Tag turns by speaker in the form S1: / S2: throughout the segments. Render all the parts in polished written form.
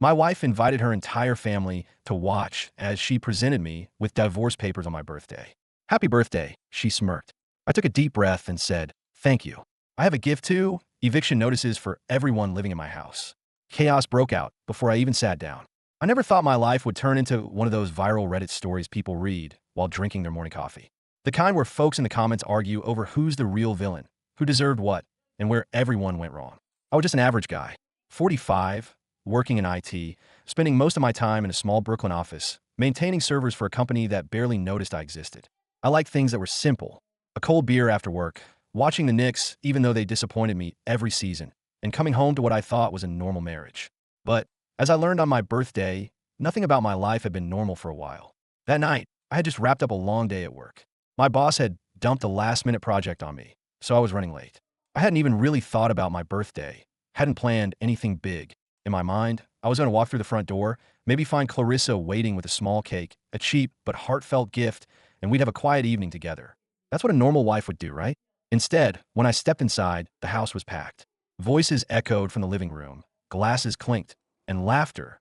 S1: My wife invited her entire family to watch as she presented me with divorce papers on my birthday. Happy birthday, she smirked. I took a deep breath and said, thank you. I have a gift too, eviction notices for everyone living in my house. Chaos broke out before I even sat down. I never thought my life would turn into one of those viral Reddit stories people read while drinking their morning coffee. The kind where folks in the comments argue over who's the real villain, who deserved what, and where everyone went wrong. I was just an average guy, 45, working in IT, spending most of my time in a small Brooklyn office, maintaining servers for a company that barely noticed I existed. I liked things that were simple, a cold beer after work, watching the Knicks even though they disappointed me every season, and coming home to what I thought was a normal marriage. But as I learned on my birthday, nothing about my life had been normal for a while. That night, I had just wrapped up a long day at work. My boss had dumped a last-minute project on me, so I was running late. I hadn't even really thought about my birthday, hadn't planned anything big. In my mind, I was going to walk through the front door, maybe find Clarissa waiting with a small cake, a cheap but heartfelt gift, and we'd have a quiet evening together. That's what a normal wife would do, right? Instead, when I stepped inside, the house was packed. Voices echoed from the living room, glasses clinked, and laughter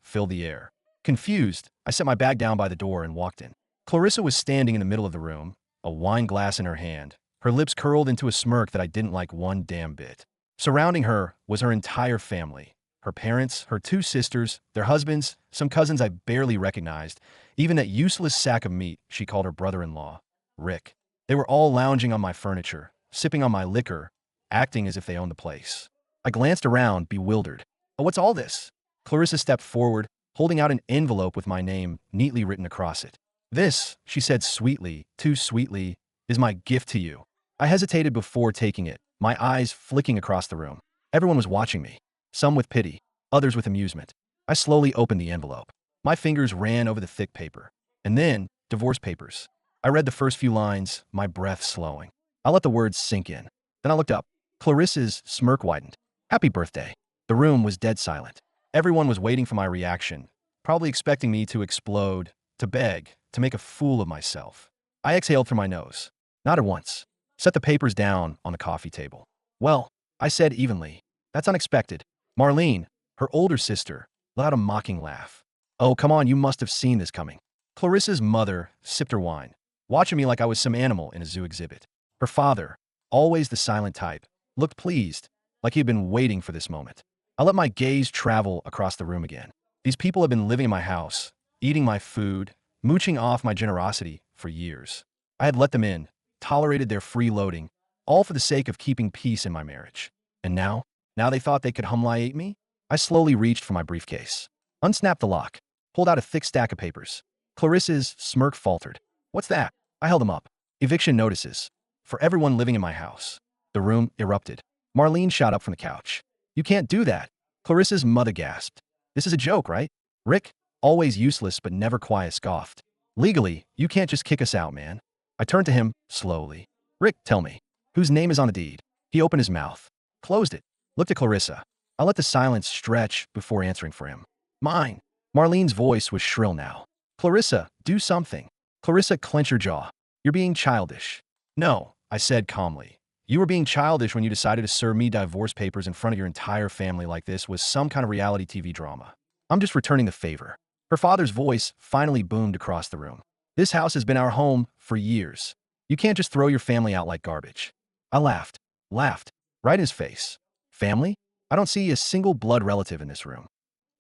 S1: filled the air. Confused, I set my bag down by the door and walked in. Clarissa was standing in the middle of the room, a wine glass in her hand, her lips curled into a smirk that I didn't like one damn bit. Surrounding her was her entire family, her parents, her two sisters, their husbands, some cousins I barely recognized, even that useless sack of meat she called her brother-in-law, Rick. They were all lounging on my furniture, sipping on my liquor, acting as if they owned the place. I glanced around, bewildered. Oh, what's all this? Clarissa stepped forward, holding out an envelope with my name neatly written across it. This, she said sweetly, too sweetly, is my gift to you. I hesitated before taking it, my eyes flicking across the room. Everyone was watching me, some with pity, others with amusement. I slowly opened the envelope. My fingers ran over the thick paper. And then, divorce papers. I read the first few lines, my breath slowing. I let the words sink in. Then I looked up. Clarissa's smirk widened. Happy birthday. The room was dead silent. Everyone was waiting for my reaction, probably expecting me to explode, to beg, to make a fool of myself. I exhaled through my nose. Not at once. Set the papers down on the coffee table. Well, I said evenly. That's unexpected. Marlene, her older sister, let out a mocking laugh. Oh, come on, you must have seen this coming. Clarissa's mother sipped her wine, watching me like I was some animal in a zoo exhibit. Her father, always the silent type, looked pleased, like he had been waiting for this moment. I let my gaze travel across the room again. These people had been living in my house, eating my food, mooching off my generosity for years. I had let them in, tolerated their freeloading, all for the sake of keeping peace in my marriage. And now they thought they could humiliate me? I slowly reached for my briefcase, unsnapped the lock, pulled out a thick stack of papers. Clarissa's smirk faltered. What's that? I held them up. Eviction notices. For everyone living in my house. The room erupted. Marlene shot up from the couch. You can't do that. Clarissa's mother gasped. This is a joke, right? Rick, always useless but never quiet, scoffed. Legally, you can't just kick us out, man. I turned to him, slowly. Rick, tell me, whose name is on the deed? He opened his mouth, closed it, looked at Clarissa. I let the silence stretch before answering for him. Mine. Marlene's voice was shrill now. Clarissa, do something. Clarissa clenched her jaw. You're being childish. No, I said calmly. You were being childish when you decided to serve me divorce papers in front of your entire family like this was some kind of reality TV drama. I'm just returning the favor. Her father's voice finally boomed across the room. This house has been our home for years. You can't just throw your family out like garbage. I laughed, right in his face. Family? I don't see a single blood relative in this room.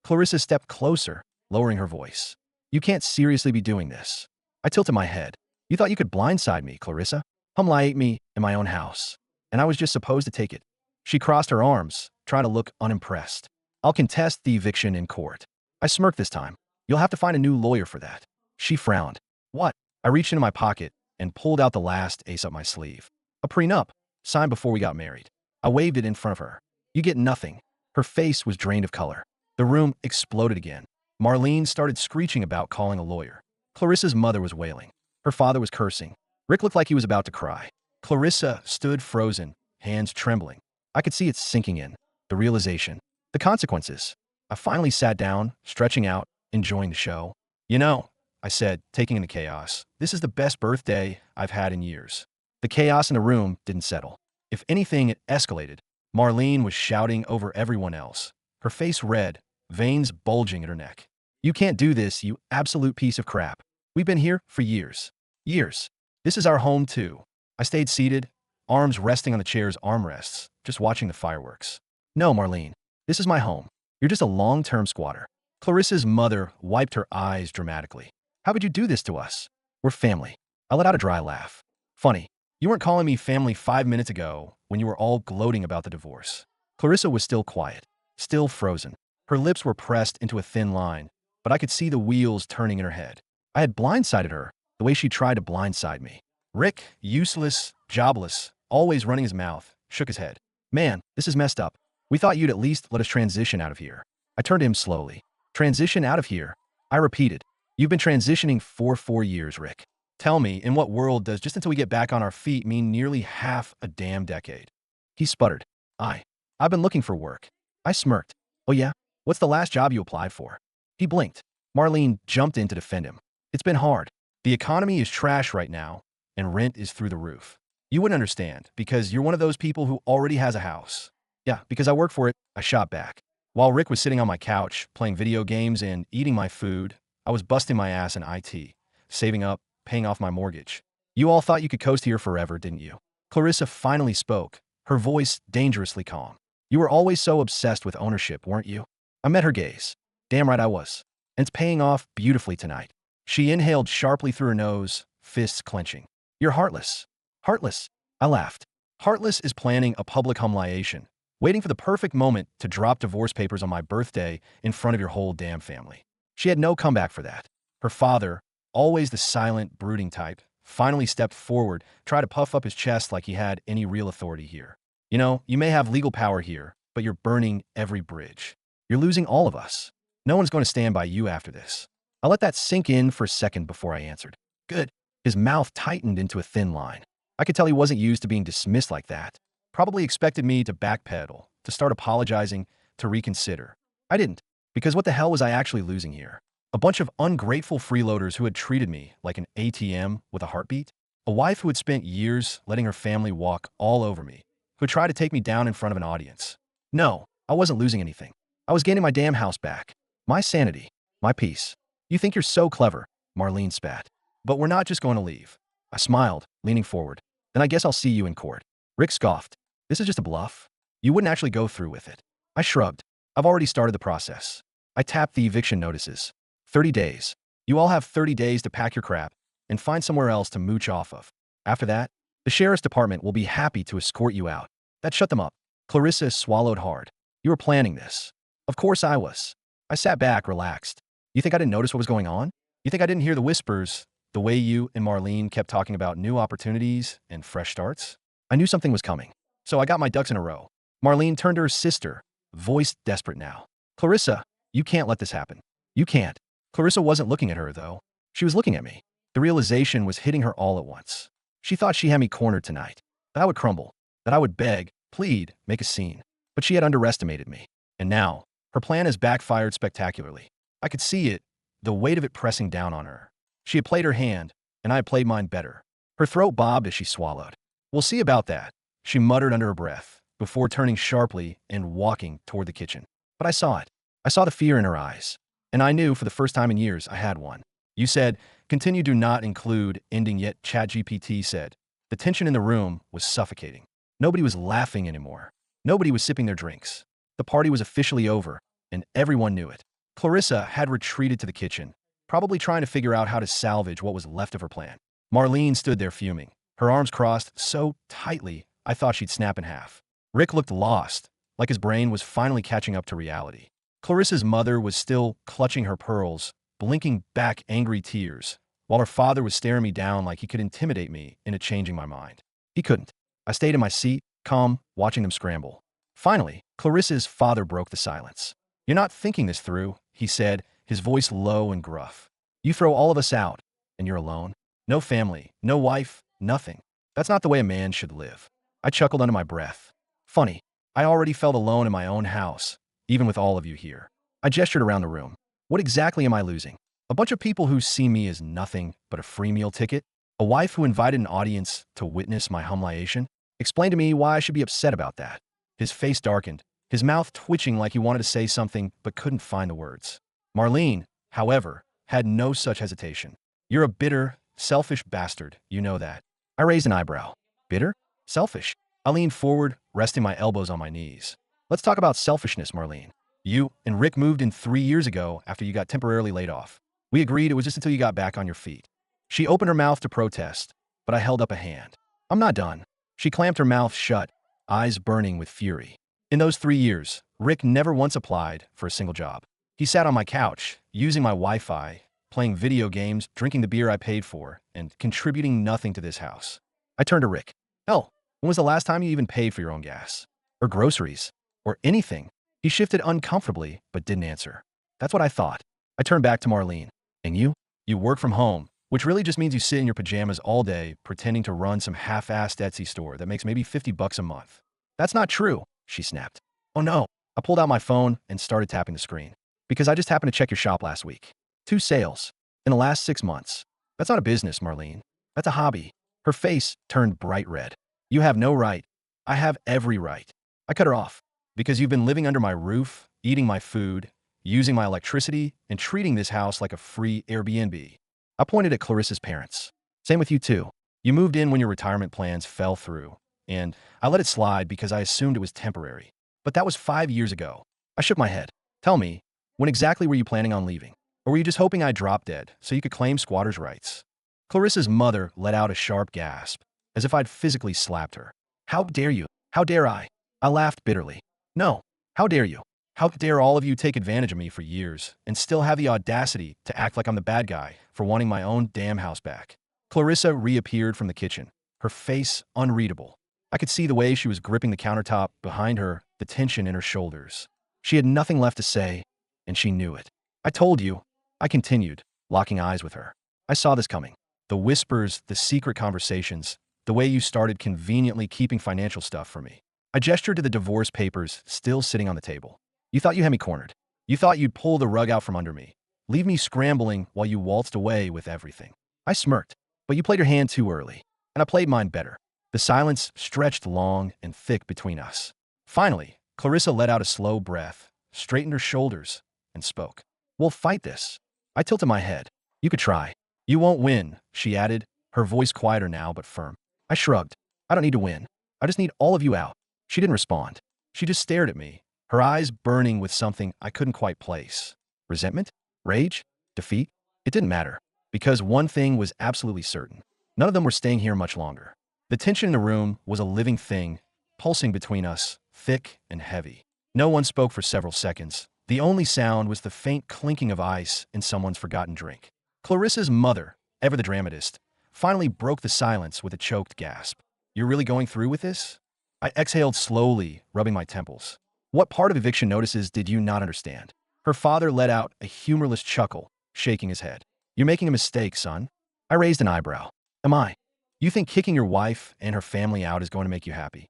S1: Clarissa stepped closer, lowering her voice. You can't seriously be doing this. I tilted my head. You thought you could blindside me, Clarissa? Humiliate me in my own house. And I was just supposed to take it. She crossed her arms, trying to look unimpressed. I'll contest the eviction in court. I smirked this time. You'll have to find a new lawyer for that. She frowned. What? I reached into my pocket and pulled out the last ace up my sleeve. A prenup, signed before we got married. I waved it in front of her. You get nothing. Her face was drained of color. The room exploded again. Marlene started screeching about calling a lawyer. Clarissa's mother was wailing. Her father was cursing. Rick looked like he was about to cry. Clarissa stood frozen, hands trembling. I could see it sinking in. The realization. The consequences. I finally sat down, stretching out, enjoying the show. You know, I said, taking in the chaos, this is the best birthday I've had in years. The chaos in the room didn't settle. If anything, it escalated. Marlene was shouting over everyone else, her face red, veins bulging at her neck. You can't do this, you absolute piece of crap. We've been here for years. Years. This is our home, too. I stayed seated, arms resting on the chair's armrests, just watching the fireworks. No, Marlene. This is my home. You're just a long-term squatter. Clarissa's mother wiped her eyes dramatically. How could you do this to us? We're family. I let out a dry laugh. Funny. You weren't calling me family 5 minutes ago when you were all gloating about the divorce. Clarissa was still quiet, still frozen. Her lips were pressed into a thin line, but I could see the wheels turning in her head. I had blindsided her the way she tried to blindside me. Rick, useless, jobless, always running his mouth, shook his head. Man, this is messed up. We thought you'd at least let us transition out of here. I turned to him slowly. Transition out of here? I repeated. You've been transitioning for 4 years, Rick. Tell me, in what world does just until we get back on our feet mean nearly half a damn decade? He sputtered. I've been looking for work. I smirked. Oh yeah? What's the last job you applied for? He blinked. Marlene jumped in to defend him. It's been hard. The economy is trash right now, and rent is through the roof. You wouldn't understand, because you're one of those people who already has a house. Yeah, because I work for it, I shot back. While Rick was sitting on my couch, playing video games and eating my food, I was busting my ass in IT, saving up, paying off my mortgage. You all thought you could coast here forever, didn't you? Clarissa finally spoke, her voice dangerously calm. You were always so obsessed with ownership, weren't you? I met her gaze. Damn right I was. And it's paying off beautifully tonight. She inhaled sharply through her nose, fists clenching. You're heartless. Heartless. I laughed. Heartless is planning a public humiliation, waiting for the perfect moment to drop divorce papers on my birthday in front of your whole damn family. She had no comeback for that. Her father, always the silent, brooding type, finally stepped forward, tried to puff up his chest like he had any real authority here. You know, you may have legal power here, but you're burning every bridge. You're losing all of us. No one's going to stand by you after this. I let that sink in for a second before I answered. Good. His mouth tightened into a thin line. I could tell he wasn't used to being dismissed like that. Probably expected me to backpedal, to start apologizing, to reconsider. I didn't, because what the hell was I actually losing here? A bunch of ungrateful freeloaders who had treated me like an ATM with a heartbeat? A wife who had spent years letting her family walk all over me, who tried to take me down in front of an audience. No, I wasn't losing anything. I was gaining my damn house back. My sanity. My peace. You think you're so clever, Marlene spat. But we're not just going to leave. I smiled, leaning forward. Then I guess I'll see you in court. Rick scoffed. This is just a bluff. You wouldn't actually go through with it. I shrugged. I've already started the process. I tapped the eviction notices. 30 days. You all have 30 days to pack your crap and find somewhere else to mooch off of. After that, the sheriff's department will be happy to escort you out. That shut them up. Clarissa swallowed hard. You were planning this. Of course I was. I sat back, relaxed. You think I didn't notice what was going on? You think I didn't hear the whispers, the way you and Marlene kept talking about new opportunities and fresh starts? I knew something was coming, so I got my ducks in a row. Marlene turned to her sister, voice desperate now. Clarissa, you can't let this happen. You can't. Clarissa wasn't looking at her, though. She was looking at me. The realization was hitting her all at once. She thought she had me cornered tonight, that I would crumble, that I would beg, plead, make a scene. But she had underestimated me. And now, her plan has backfired spectacularly. I could see it, the weight of it pressing down on her. She had played her hand, and I had played mine better. Her throat bobbed as she swallowed. We'll see about that, she muttered under her breath, before turning sharply and walking toward the kitchen. But I saw it. I saw the fear in her eyes. And I knew for the first time in years I had one. You said, continue do not include ending yet, ChatGPT said. The tension in the room was suffocating. Nobody was laughing anymore. Nobody was sipping their drinks. The party was officially over, and everyone knew it. Clarissa had retreated to the kitchen, probably trying to figure out how to salvage what was left of her plan. Marlene stood there fuming, her arms crossed so tightly I thought she'd snap in half. Rick looked lost, like his brain was finally catching up to reality. Clarissa's mother was still clutching her pearls, blinking back angry tears, while her father was staring me down like he could intimidate me into changing my mind. He couldn't. I stayed in my seat, calm, watching them scramble. Finally, Clarissa's father broke the silence. You're not thinking this through, he said, his voice low and gruff. You throw all of us out, and you're alone. No family, no wife, nothing. That's not the way a man should live. I chuckled under my breath. Funny, I already felt alone in my own house, even with all of you here. I gestured around the room. What exactly am I losing? A bunch of people who see me as nothing but a free meal ticket? A wife who invited an audience to witness my humiliation? Explain to me why I should be upset about that. His face darkened, his mouth twitching like he wanted to say something but couldn't find the words. Marlene, however, had no such hesitation. You're a bitter, selfish bastard, you know that. I raised an eyebrow. Bitter? Selfish? I leaned forward, resting my elbows on my knees. Let's talk about selfishness, Marlene. You and Rick moved in 3 years ago after you got temporarily laid off. We agreed it was just until you got back on your feet. She opened her mouth to protest, but I held up a hand. I'm not done. She clamped her mouth shut, eyes burning with fury. In those 3 years, Rick never once applied for a single job. He sat on my couch, using my Wi-Fi, playing video games, drinking the beer I paid for, and contributing nothing to this house. I turned to Rick. Hell, when was the last time you even paid for your own gas? Or groceries? Or anything? He shifted uncomfortably, but didn't answer. That's what I thought. I turned back to Marlene. And you? You work from home, which really just means you sit in your pajamas all day, pretending to run some half-assed Etsy store that makes maybe $50 a month. That's not true, she snapped. Oh no. I pulled out my phone and started tapping the screen. Because I just happened to check your shop last week. 2 sales. In the last 6 months. That's not a business, Marlene. That's a hobby. Her face turned bright red. You have no right. I have every right. I cut her off. Because you've been living under my roof, eating my food, using my electricity, and treating this house like a free Airbnb. I pointed at Clarissa's parents. Same with you too. You moved in when your retirement plans fell through, and I let it slide because I assumed it was temporary. But that was 5 years ago. I shook my head. Tell me, when exactly were you planning on leaving? Or were you just hoping I'd drop dead so you could claim squatters' rights? Clarissa's mother let out a sharp gasp, as if I'd physically slapped her. How dare you? How dare I? I laughed bitterly. No. How dare you? How dare all of you take advantage of me for years and still have the audacity to act like I'm the bad guy for wanting my own damn house back? Clarissa reappeared from the kitchen, her face unreadable. I could see the way she was gripping the countertop behind her, the tension in her shoulders. She had nothing left to say, and she knew it. I told you, I continued, locking eyes with her. I saw this coming. The whispers, the secret conversations, the way you started conveniently keeping financial stuff from me. I gestured to the divorce papers still sitting on the table. You thought you had me cornered. You thought you'd pull the rug out from under me, leave me scrambling while you waltzed away with everything. I smirked, but you played your hand too early, and I played mine better. The silence stretched long and thick between us. Finally, Clarissa let out a slow breath, straightened her shoulders, and spoke. We'll fight this. I tilted my head. You could try. You won't win, she added, her voice quieter now but firm. I shrugged. I don't need to win. I just need all of you out. She didn't respond. She just stared at me, her eyes burning with something I couldn't quite place. Resentment? Rage? Defeat? It didn't matter, because one thing was absolutely certain. None of them were staying here much longer. The tension in the room was a living thing, pulsing between us, thick and heavy. No one spoke for several seconds. The only sound was the faint clinking of ice in someone's forgotten drink. Clarissa's mother, ever the dramatist, finally broke the silence with a choked gasp. You're really going through with this? I exhaled slowly, rubbing my temples. What part of eviction notices did you not understand? Her father let out a humorless chuckle, shaking his head. You're making a mistake, son. I raised an eyebrow. Am I? You think kicking your wife and her family out is going to make you happy?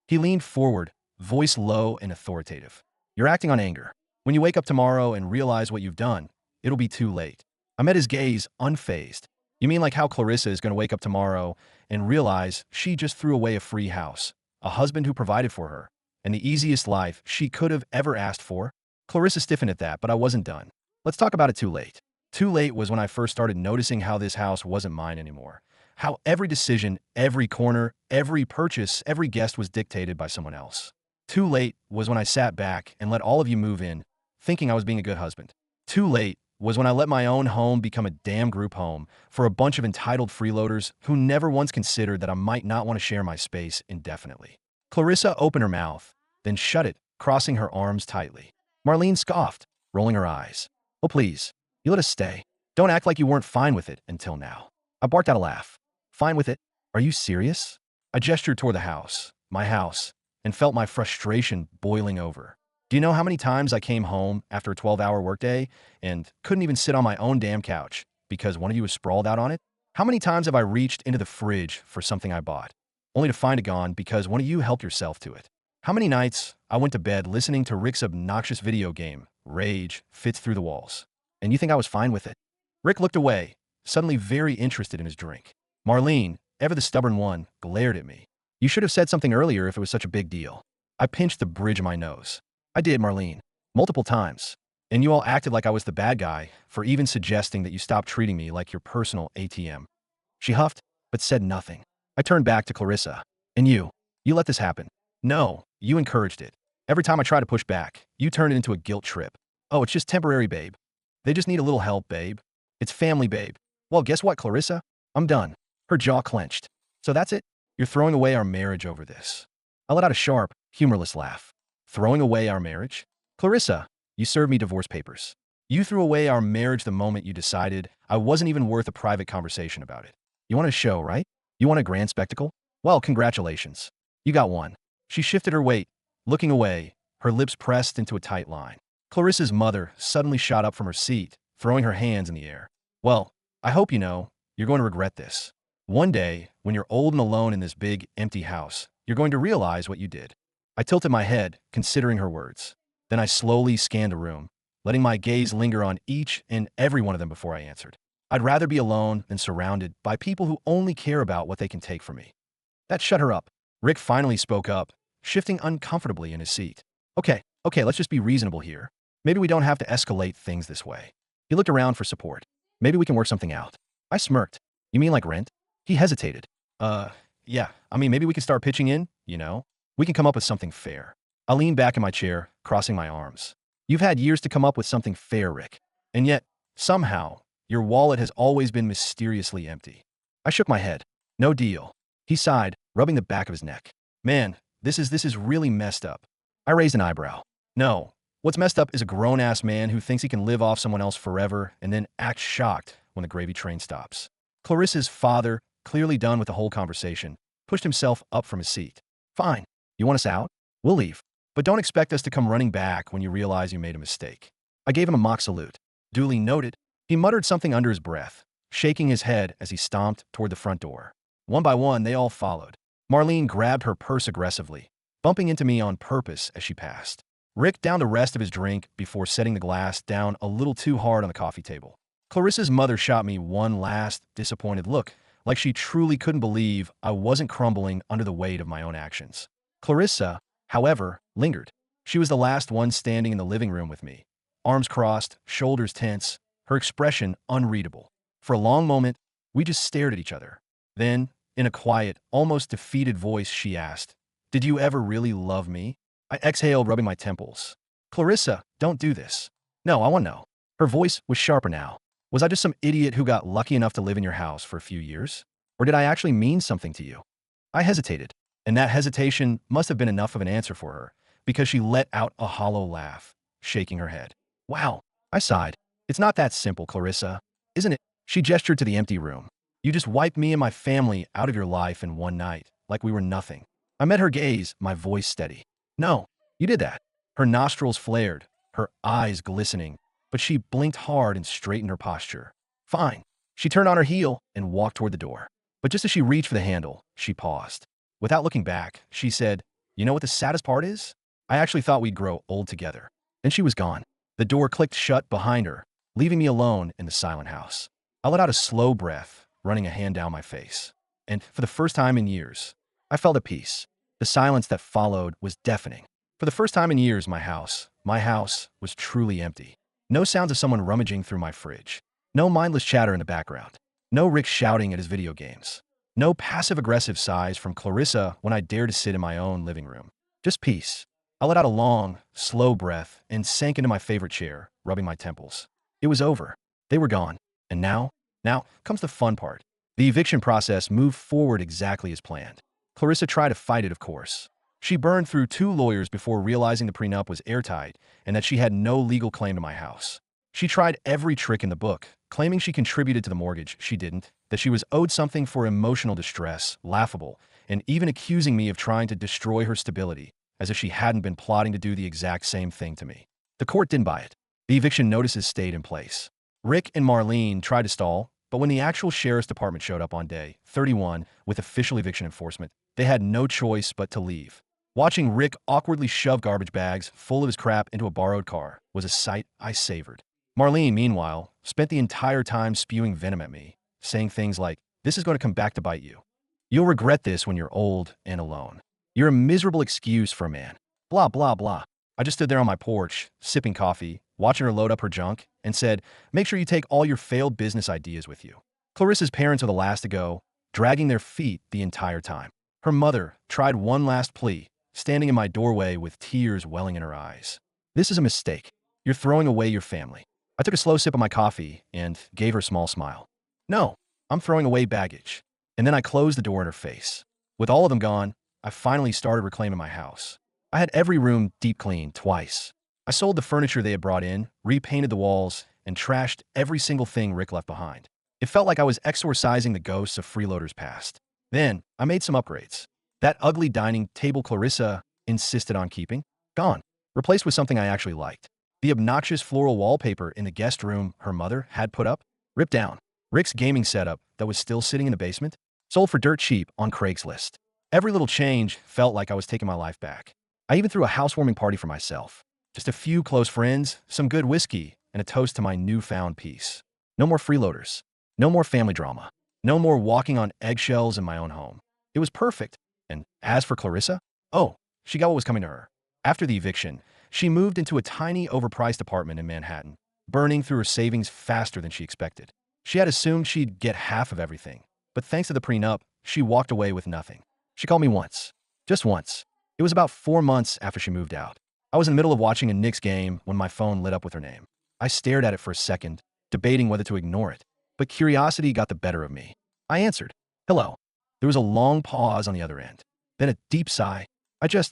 S1: He leaned forward, voice low and authoritative. You're acting on anger. When you wake up tomorrow and realize what you've done, it'll be too late. I met his gaze, unfazed. You mean like how Clarissa is going to wake up tomorrow and realize she just threw away a free house, a husband who provided for her, and the easiest life she could have ever asked for? Clarissa stiffened at that, but I wasn't done. Let's talk about it too late. Too late was when I first started noticing how this house wasn't mine anymore. How every decision, every corner, every purchase, every guest was dictated by someone else. Too late was when I sat back and let all of you move in, thinking I was being a good husband. Too late was when I let my own home become a damn group home for a bunch of entitled freeloaders who never once considered that I might not want to share my space indefinitely. Clarissa opened her mouth, then shut it, crossing her arms tightly. Marlene scoffed, rolling her eyes. Oh, please, you let us stay. Don't act like you weren't fine with it until now. I barked out a laugh. Fine with it? Are you serious? I gestured toward the house, my house, and felt my frustration boiling over. Do you know how many times I came home after a 12-hour workday and couldn't even sit on my own damn couch because one of you was sprawled out on it? How many times have I reached into the fridge for something I bought, only to find it gone because one of you helped yourself to it? How many nights I went to bed listening to Rick's obnoxious video game, Rage, fits through the walls? And you think I was fine with it? Rick looked away, suddenly very interested in his drink. Marlene, ever the stubborn one, glared at me. You should have said something earlier if it was such a big deal. I pinched the bridge of my nose. I did, Marlene. Multiple times. And you all acted like I was the bad guy for even suggesting that you stop treating me like your personal ATM. She huffed, but said nothing. I turned back to Clarissa. And you let this happen. No, you encouraged it. Every time I try to push back, you turn it into a guilt trip. Oh, it's just temporary, babe. They just need a little help, babe. It's family, babe. Well, guess what, Clarissa? I'm done. Her jaw clenched. So that's it? You're throwing away our marriage over this. I let out a sharp, humorless laugh. Throwing away our marriage? Clarissa, you served me divorce papers. You threw away our marriage the moment you decided I wasn't even worth a private conversation about it. You want a show, right? You want a grand spectacle? Well, congratulations. You got one. She shifted her weight, looking away, her lips pressed into a tight line. Clarissa's mother suddenly shot up from her seat, throwing her hands in the air. Well, I hope you know, you're going to regret this. One day, when you're old and alone in this big, empty house, you're going to realize what you did. I tilted my head, considering her words. Then I slowly scanned the room, letting my gaze linger on each and every one of them before I answered. I'd rather be alone than surrounded by people who only care about what they can take from me. That shut her up. Rick finally spoke up, shifting uncomfortably in his seat. Okay, let's just be reasonable here. Maybe we don't have to escalate things this way. He looked around for support. Maybe we can work something out. I smirked. You mean like rent? He hesitated. Yeah. I mean, maybe we can start pitching in, you know? We can come up with something fair. I leaned back in my chair, crossing my arms. You've had years to come up with something fair, Rick. And yet, somehow, your wallet has always been mysteriously empty. I shook my head. No deal. He sighed, rubbing the back of his neck. Man, this is really messed up. I raised an eyebrow. No. What's messed up is a grown-ass man who thinks he can live off someone else forever and then acts shocked when the gravy train stops. Clarissa's father, clearly done with the whole conversation, pushed himself up from his seat. Fine. You want us out? We'll leave. But don't expect us to come running back when you realize you made a mistake. I gave him a mock salute. Duly noted. He muttered something under his breath, shaking his head as he stomped toward the front door. One by one, they all followed. Marlene grabbed her purse aggressively, bumping into me on purpose as she passed. Rick downed the rest of his drink before setting the glass down a little too hard on the coffee table. Clarissa's mother shot me one last, disappointed look, like she truly couldn't believe I wasn't crumbling under the weight of my own actions. Clarissa, however, lingered. She was the last one standing in the living room with me, arms crossed, shoulders tense, her expression unreadable. For a long moment, we just stared at each other. Then, in a quiet, almost defeated voice, she asked, "Did you ever really love me?" I exhaled, rubbing my temples. Clarissa, don't do this. No, I want to know. Her voice was sharper now. Was I just some idiot who got lucky enough to live in your house for a few years? Or did I actually mean something to you? I hesitated, and that hesitation must have been enough of an answer for her, because she let out a hollow laugh, shaking her head. Wow, I sighed. It's not that simple, Clarissa, isn't it? She gestured to the empty room. You just wiped me and my family out of your life in one night, like we were nothing. I met her gaze, my voice steady. No, you did that. Her nostrils flared, her eyes glistening, but she blinked hard and straightened her posture. Fine. She turned on her heel and walked toward the door. But just as she reached for the handle, she paused. Without looking back, she said, "You know what the saddest part is? I actually thought we'd grow old together." Then she was gone. The door clicked shut behind her, leaving me alone in the silent house. I let out a slow breath, running a hand down my face. And for the first time in years, I felt at peace. The silence that followed was deafening. For the first time in years, my house was truly empty. No sounds of someone rummaging through my fridge. No mindless chatter in the background. No Rick shouting at his video games. No passive-aggressive sighs from Clarissa when I dared to sit in my own living room. Just peace. I let out a long, slow breath and sank into my favorite chair, rubbing my temples. It was over. They were gone. And now comes the fun part. The eviction process moved forward exactly as planned. Clarissa tried to fight it, of course. She burned through 2 lawyers before realizing the prenup was airtight and that she had no legal claim to my house. She tried every trick in the book, claiming she contributed to the mortgage. She didn't, that she was owed something for emotional distress, laughable, and even accusing me of trying to destroy her stability, as if she hadn't been plotting to do the exact same thing to me. The court didn't buy it. The eviction notices stayed in place. Rick and Marlene tried to stall, but when the actual sheriff's department showed up on day 31 with official eviction enforcement, they had no choice but to leave. Watching Rick awkwardly shove garbage bags full of his crap into a borrowed car was a sight I savored. Marlene, meanwhile, spent the entire time spewing venom at me, saying things like, "This is going to come back to bite you. You'll regret this when you're old and alone. You're a miserable excuse for a man. Blah, blah, blah." I just stood there on my porch, sipping coffee, watching her load up her junk, and said, make sure you take all your failed business ideas with you. Clarissa's parents are the last to go, dragging their feet the entire time. Her mother tried one last plea, standing in my doorway with tears welling in her eyes. This is a mistake. You're throwing away your family. I took a slow sip of my coffee and gave her a small smile. No, I'm throwing away baggage. And then I closed the door in her face. With all of them gone, I finally started reclaiming my house. I had every room deep cleaned twice. I sold the furniture they had brought in, repainted the walls, and trashed every single thing Rick left behind. It felt like I was exorcising the ghosts of freeloaders past. Then, I made some upgrades. That ugly dining table Clarissa insisted on keeping, gone, replaced with something I actually liked. The obnoxious floral wallpaper in the guest room her mother had put up, ripped down. Rick's gaming setup that was still sitting in the basement, sold for dirt cheap on Craigslist. Every little change felt like I was taking my life back. I even threw a housewarming party for myself. Just a few close friends, some good whiskey, and a toast to my newfound peace. No more freeloaders. No more family drama. No more walking on eggshells in my own home. It was perfect. And as for Clarissa, oh, she got what was coming to her. After the eviction, she moved into a tiny, overpriced apartment in Manhattan, burning through her savings faster than she expected. She had assumed she'd get half of everything, but thanks to the prenup, she walked away with nothing. She called me once. Just once. It was about 4 months after she moved out. I was in the middle of watching a Knicks game when my phone lit up with her name. I stared at it for a second, debating whether to ignore it, but curiosity got the better of me. I answered, hello. There was a long pause on the other end. Then a deep sigh.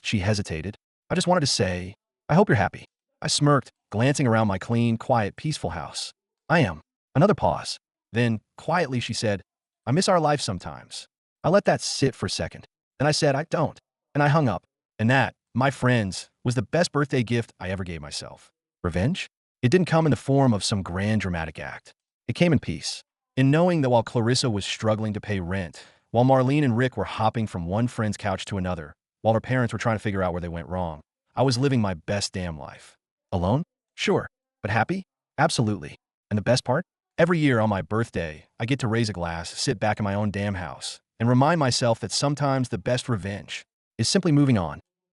S1: She hesitated. I just wanted to say, I hope you're happy. I smirked, glancing around my clean, quiet, peaceful house. I am. Another pause. Then, quietly, she said, I miss our life sometimes. I let that sit for a second. Then I said, I don't. And I hung up. And that, my friends, was the best birthday gift I ever gave myself. Revenge? It didn't come in the form of some grand dramatic act. It came in peace. In knowing that while Clarissa was struggling to pay rent, while Marlene and Rick were hopping from one friend's couch to another, while her parents were trying to figure out where they went wrong, I was living my best damn life. Alone? Sure. But happy? Absolutely. And the best part? Every year on my birthday, I get to raise a glass, sit back in my own damn house, and remind myself that sometimes the best revenge is simply moving on.